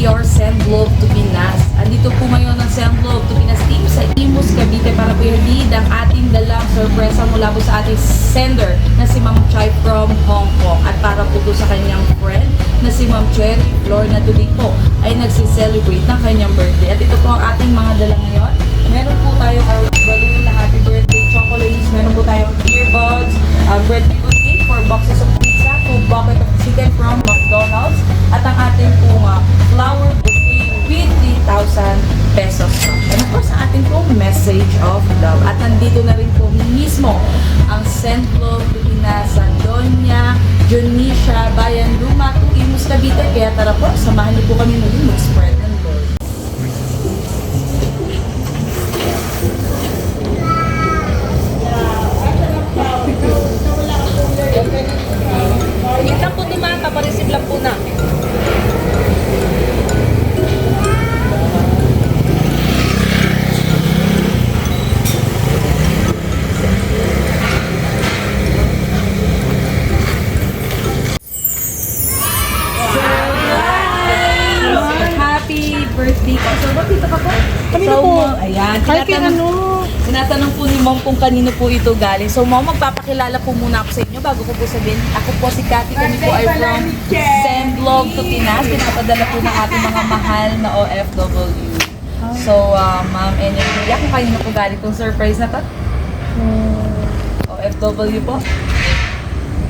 your Send Love to Pinas. Andito po ngayon ang Send Love to Pinas team sa Imus, Cavite para po i-read ang ating dalang sorpresa mula po sa ating sender na si Ma'am Chai from Hong Kong. At para po to sa kanyang friend na si Ma'am Cherry Flor na today po ay nagsiselebrate ng kanyang birthday. At ito po ang ating mga dala ngayon. Meron po tayo balloon na happy birthday chocolates. Meron po tayong earbuds, birthday cake, 4 boxes of pizza, 2 bucket of chicken from McDonald's, at ang ating pong flower bouquet with 3,000 pesos. And of course, ang ating pong message of love. At nandito na rin po mismo ang Send Love to Pinas sa Doña Dionisha, Bayan Luma, Imus, Cavite. Kaya tara po, samahan niyo po kami muli mag-spread ng love. Wait lang po naman, papareceive lang po namin. Happy birthday po. So, dito ka po? Kanino po? Ayan. Ay, kay ano? Tinatanong po ni Mom kung kanino po ito galing. So, Mom, magpapakilala po muna ako sa inyo bago ko po sabihin. Ako po si Cathy. Kami po ay from Send Love to Pinas. Pinapadala po ng ating mga mahal na OFW. So, Ma'am, any idea kung kanino po galing itong surprise na to? OFW po?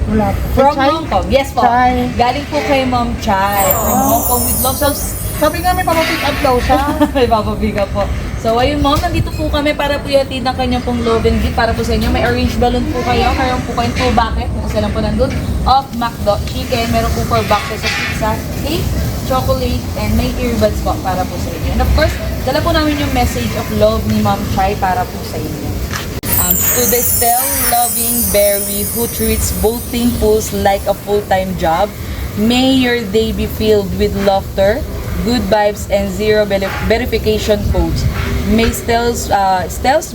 Wala po. From Chai? Hong Kong. Yes po. Chai. Galing po kay Ma'am Chai. From Hong Kong with love. So, Sabi nga may papapick up daw siya. may papabiga po. So, ayun Mom, nandito po kami para po yatid ng kanyang pong love and gift para po sa inyo. May orange balloon po kayo. Meron po kayong 2 bucket. Kasi lang po nandun. Of McDo chicken. Meron po 4 boxes of pizza, cake, chocolate, and may earbuds po para po sa inyo. And of course, dala po namin yung message of love ni Ma'am Chai para po sa inyo. To the still loving Berry who treats both pools like a full-time job, may your day be filled with laughter, good vibes, and zero verification codes. May Stell's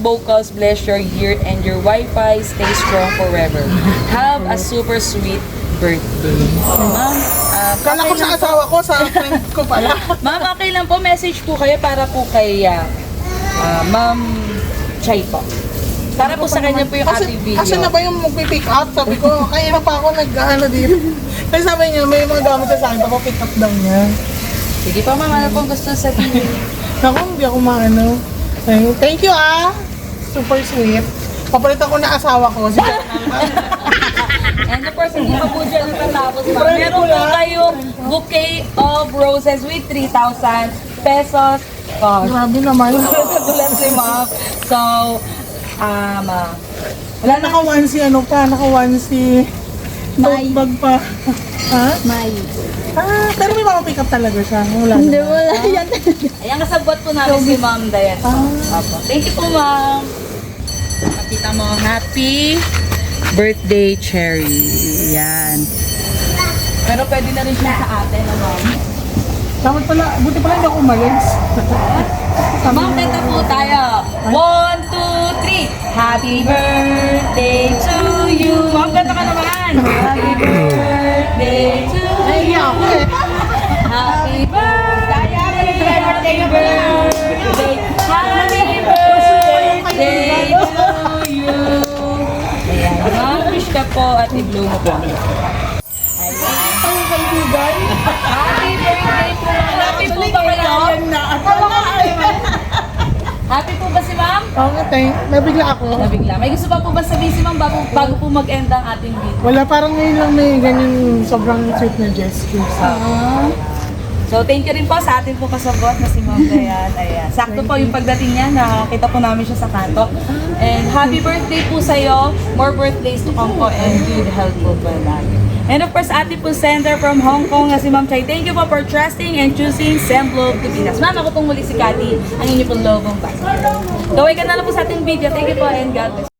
vocals bless your year and your Wi-Fi stay strong forever. Have a super sweet birthday. Ma'am, Kala ko sa asawa ko, sa friend ko pala. Ma'am, okay lang po. Message po kayo para po kay Ma'am Chai po. Para po sa kanya po yung ating video. Kasi na ba yung mag-pick up? Sabi ko, kaya na pa ako nag-ano dito. Kasi sabi niya, may mga gamit sa akin, papapick up daw niya. Sige pa ma'am, ano pong gusto sabihin? Naku, hindi ako maano. Thank you Super sweet. Papalitan ko na asawa ko. And of course, hindi pa po dyan natatapos ma'am. Meron po kayong bouquet of roses with 3,000 pesos. Grabe naman. Nagulat si ma'am. So, Wala naka-onesie, naka-onesie. Tote bag pa. Ha? May. Pero may papapick up talaga siya. Wala Hindi, naman. wala yan. ayan, kasabot po namin si Ma'am Dayan. Apo. Thank you po ma'am. Makita mo, happy birthday, Cherry. Yan. Pero pwede na rin siya sa atin, ano? Dapat pala, buti pala hindi ako umalis. Ma'am, kanta po tayo. 1, 2, 3. Happy birthday to you. Ma'am, kanta ka naman. Happy birthday to you. Happy birthday. Happy birthday. Happy birthday to you. Ayan, ma'am, wish ka po at i-blow mo po. Ayan. Ang kaibigan. Happy birthday po. Happy po ba kayo? Happy po ba si ma'am? Oo nga, nabigla ako. Nabigla. May gusto pa po ba sabihin si ma'am bago po mag-end ang ating video? Wala, parang ngayon lang may ganyan sobrang sweet na gesture. So, thank you rin po sa ating po kasabot na si Ma'am Dayan. Ayan. Sakto po yung pagdating niya, nakakita po namin siya sa kanto. And happy birthday po sa'yo. More birthdays to come po and good health po po lagi. And of course, ating po sender from Hong Kong na si Ma'am Chai. Thank you po for trusting and choosing Send Love to Pinas. Ma'am, ako pong muli si Cathy, ang inyo pong love ang basa. Gawin ka na lang po sa ating video. Thank you po and God bless.